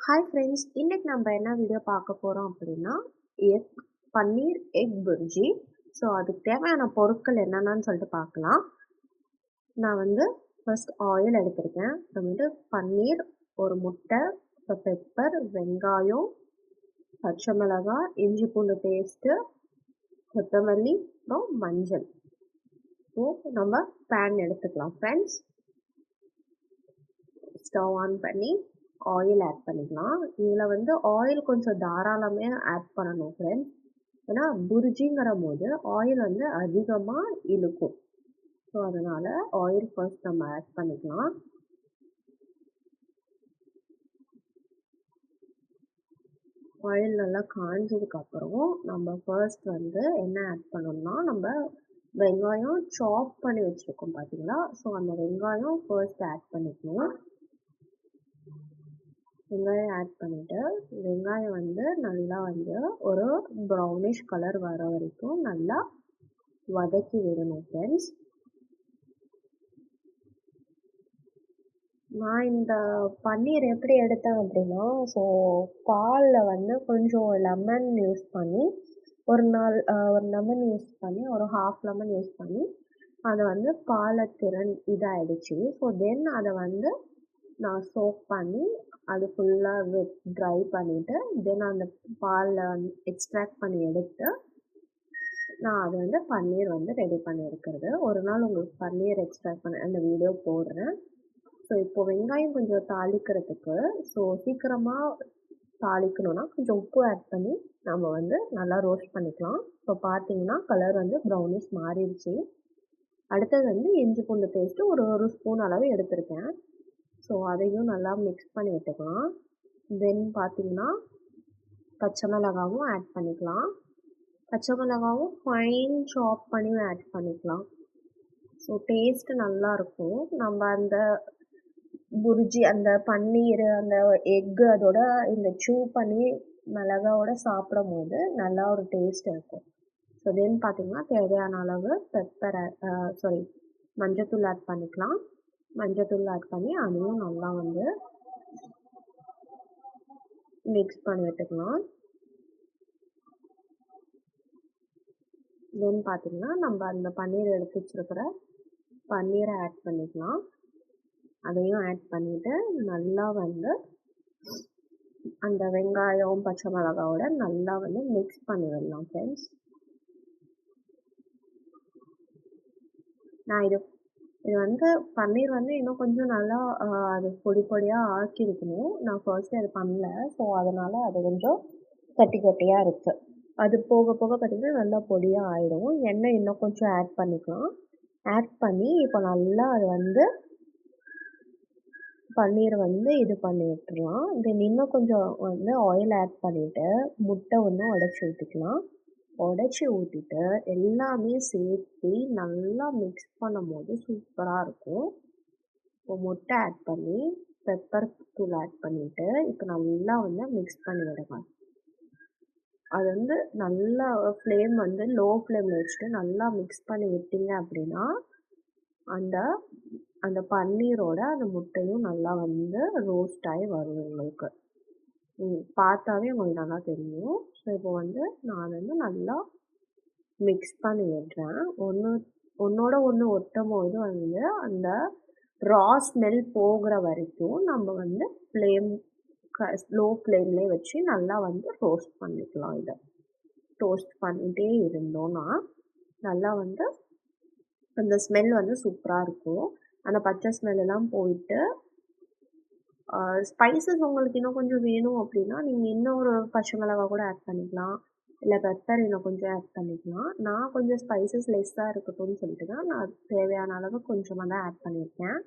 Hi friends, இன்னைக்கு நம்ம என்ன வீடியோ பார்க்க போகிறோம் அப்படின்னா பன்னீர் எக் புர்ஜி. ஸோ அதுக்கு தேவையான பொருட்கள் என்னென்னு சொல்லிட்டு பார்க்கலாம். நான் வந்து ஃபர்ஸ்ட் ஆயில் எடுத்திருக்கேன், அப்புறமேட்டு பன்னீர், ஒரு முட்டை, பெப்பர், வெங்காயம், பச்சை மிளகாய், இஞ்சி பூண்டு பேஸ்ட்டு, கொத்தமல்லி, அப்புறம் மஞ்சள். ஸோ நம்ம பேன் எடுத்துக்கலாம் ஃப்ரெண்ட்ஸ். ஸ்டவ் ஆன் பண்ணி ஆயில் ஆட் பண்ணிக்கலாம். இதில் வந்து ஆயில் கொஞ்சம் தாராளமே ஆட் பண்ணணும் ஃப்ரெண்ட்ஸ். ஏன்னா புர்ஜிங்கிற போது ஆயில் வந்து அதிகமாக இழுக்கும். ஸோ அதனால் ஆயில் ஃபர்ஸ்ட் நம்ம ஆட் பண்ணிக்கலாம். ஆயில் நல்லா காஞ்சதுக்கப்புறம் நம்ம ஃபர்ஸ்ட் வந்து என்ன ஆட் பண்ணணும்னா, நம்ம வெங்காயம் சாப் பண்ணி வச்சுருக்கோம் பார்த்தீங்களா. ஸோ அந்த வெங்காயம் ஃபர்ஸ்ட் ஆட் பண்ணிக்கணும். வெங்காயம் ஆட் பண்ணிவிட்டு, வெங்காயம் வந்து நல்லா வந்து ஒரு ப்ரௌனிஷ் கலர் வர வரைக்கும் நல்லா வதக்கி விடணும் ஃப்ரெண்ட்ஸ். நான் இந்த பன்னீர் எப்படி எடுத்தேன் அப்படின்னா, ஸோ பாலில் வந்து கொஞ்சம் லெமன் யூஸ் பண்ணி ஒரு லெமன் யூஸ் பண்ணி ஒரு ஹாஃப் லெமன் யூஸ் பண்ணி அதை வந்து பாலை இதாகிடுச்சு. ஸோ தென் அதை வந்து நான் சோக் பண்ணி அது ஃபுல்லாக ட்ரை பண்ணிவிட்டு தென் அந்த பாலில் வந்து எக்ஸ்ட்ராக்ட் பண்ணி எடுத்து நான் அதை வந்து பன்னீர் வந்து ரெடி பண்ணியிருக்கிறது. ஒரு நாள் உங்களுக்கு பன்னீர் எக்ஸ்ட்ராக்ட் பண்ண அந்த வீடியோ போடுறேன். ஸோ இப்போது வெங்காயம் கொஞ்சம் தாளிக்கிறதுக்கு, ஸோ சீக்கிரமாக தாளிக்கணும்னா கொஞ்சம் உப்பு ஆட் பண்ணி நம்ம வந்து நல்லா ரோஸ்ட் பண்ணிக்கலாம். இப்போ பார்த்தீங்கன்னா கலர் வந்து ப்ரௌனிஷ் மாறிடுச்சு. அடுத்தது வந்து இஞ்சி பூண்டு பேஸ்ட்டு ஒரு ஸ்பூன் அளவு எடுத்திருக்கேன். ஸோ அதையும் நல்லா மிக்ஸ் பண்ணி விட்டுக்கலாம். தென் பார்த்திங்கன்னா பச்சை மிளகாவும் ஆட் பண்ணிக்கலாம். பச்சை மிளகாவும் ஃபைன் சாப் பண்ணி ஆட் பண்ணிக்கலாம். ஸோ டேஸ்ட்டு நல்லாயிருக்கும். நம்ம அந்த புர்ஜி அந்த பன்னீர் அந்த எக்கு அதோட இந்த சூ பண்ணி மிளகாவோட சாப்பிடும் போது நல்லா ஒரு டேஸ்ட் இருக்கும். ஸோ தென் பார்த்திங்கன்னா தேவையான அளவு மஞ்சத்தூள் ஆட் பண்ணிக்கலாம். மஞ்சத்தூள் ஆட் பண்ணி அதையும் நல்லா வந்து மிக்ஸ் பண்ணி விட்டுக்கலாம். தென் பார்த்திங்கன்னா நம்ம அந்த பன்னீர் எடுத்து வச்சுருக்கிற பன்னீரை ஆட் பண்ணிக்கலாம். அதையும் ஆட் பண்ணிவிட்டு நல்லா வந்து அந்த வெங்காயம் பச்சை மிளகாவோட நல்லா வந்து மிக்ஸ் பண்ணி விடலாம் ஃப்ரெண்ட்ஸ். நான் இது வந்து பன்னீர் வந்து இன்னும் கொஞ்சம் நல்லா அது பொடி பொடியாக ஆக்கியிருக்கணும். நான் ஃபர்ஸ்ட்டு அது பண்ணல. ஸோ அதனால் அது கொஞ்சம் கட்டி கட்டியாக இருக்குது. அது போக போக பார்த்திங்கன்னா நல்லா பொடியாக ஆகிடும். எண்ணெய் இன்னும் கொஞ்சம் ஆட் பண்ணிக்கலாம். ஆட் பண்ணி இப்போ நல்லா அது வந்து பன்னீர் வந்து இது பண்ணி விட்டுடலாம். தென் இன்னும் கொஞ்சம் வந்து ஆயில் ஆட் பண்ணிவிட்டு முட்டை ஒன்று உடச்சி ஊற்றிக்கலாம். உடச்சி ஊற்றிட்டு எல்லாமே சேர்த்து நல்லா மிக்ஸ் பண்ணும்போது சூப்பராக இருக்கும். இப்போ முட்டை ஆட் பண்ணி பெப்பர் தூள் ஆட் பண்ணிவிட்டு இப்போ நல்லா வந்து மிக்ஸ் பண்ணி விடுங்க. அது வந்து நல்லா ஃப்ளேம் வந்து லோ ஃப்ளேமில் வச்சுட்டு நல்லா மிக்ஸ் பண்ணி விட்டீங்க அப்படின்னா அந்த அந்த பன்னீரோட அந்த முட்டையும் நல்லா வந்து ரோஸ்ட் ஆகி வரும் உங்களுக்கு. பார்த்தாவே உங்களுக்கு நல்லா தெரியும். ஸோ இப்போ வந்து நான் வந்து நல்லா மிக்ஸ் பண்ணி விடுறேன். ஒன்றோட ஒன்று ஒட்டும் போது வந்து அந்த ரா ஸ்மெல் போகிற வரைக்கும் நம்ம வந்து லோ ஃப்ளேம்லேயே வச்சு நல்லா வந்து ரோஸ்ட் பண்ணிக்கலாம். இதை டோஸ்ட் பண்ணிகிட்டே இருந்தோன்னா நல்லா வந்து அந்த ஸ்மெல் வந்து சூப்பராக இருக்கும். அந்த பச்சை ஸ்மெல்லாம் போயிட்டு ஸ்பைசஸ் உங்களுக்கு இன்னும் கொஞ்சம் வேணும் அப்படின்னா நீங்கள் இன்னொரு பச்சை மிளகா கூட ஆட் பண்ணிக்கலாம். இல்லை பெப்பர் இன்னும் கொஞ்சம் ஆட் பண்ணிக்கலாம். நான் கொஞ்சம் ஸ்பைசஸ் லெஸ்ஸாக இருக்கட்டும்னு சொல்லிட்டு தான் நான் தேவையான அளவு கொஞ்சமாக தான் ஆட் பண்ணியிருக்கேன்.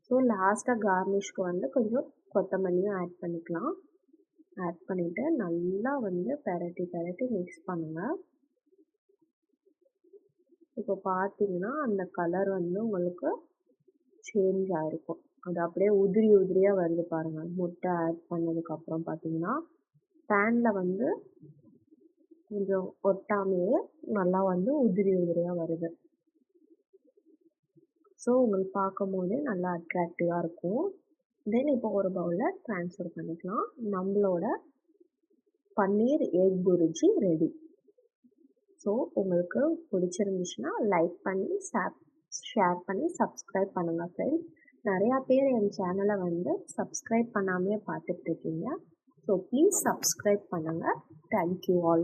ஸோ லாஸ்ட்டாக கார்னிஷ்க்கு வந்து கொஞ்சம் கொத்தமல்லியும் ஆட் பண்ணிக்கலாம். ஆட் பண்ணிவிட்டு நல்லா வந்து பெரட்டி மிக்ஸ் பண்ணுங்கள். இப்போ பார்த்தீங்கன்னா அந்த கலர் வந்து உங்களுக்கு சேஞ்ச் ஆகிருக்கும். அது அப்படியே உதிரி உதிரியாக வருது பாருங்கள். முட்டை ஆட் பண்ணதுக்கப்புறம் பார்த்தீங்கன்னா பேனில் வந்து கொஞ்சம் ஒட்டாமையே நல்லா வந்து உதிரி உதிரியாக வருது. ஸோ உங்களுக்கு பார்க்கும் போதே நல்லா அட்ராக்டிவாக இருக்கும். தென் இப்போ ஒரு பவுலில் ட்ரான்ஸ்ஃபர் பண்ணிக்கலாம். நம்மளோட பன்னீர் எக் புர்ஜி ரெடி. ஸோ உங்களுக்கு பிடிச்சிருந்துச்சுன்னா லைக் பண்ணி ஷேர் பண்ணி சப்ஸ்கிரைப் பண்ணுங்கள் ஃப்ரெண்ட்ஸ். நிறையா பேர் என் சேனலை வந்து சப்ஸ்கிரைப் பண்ணாமே பார்த்துட்ருக்கீங்க. ஸோ ப்ளீஸ் சப்ஸ்கிரைப் பண்ணுங்கள். Thank you all.